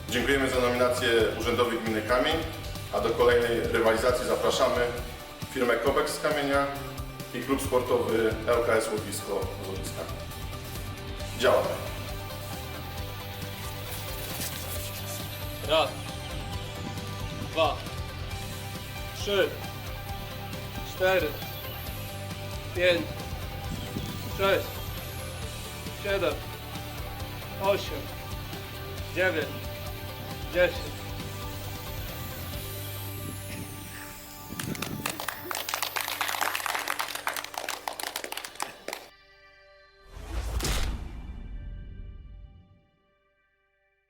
Dziękujemy za nominację Urzędowi Gminy Kamień, a do kolejnej rywalizacji zapraszamy firmę Kobek z Kamienia i klub sportowy ŁKS Łowisko z Łowiska. Działamy! Raz, 2, 3, 4, 5, 6, 7, 8, 9, 10.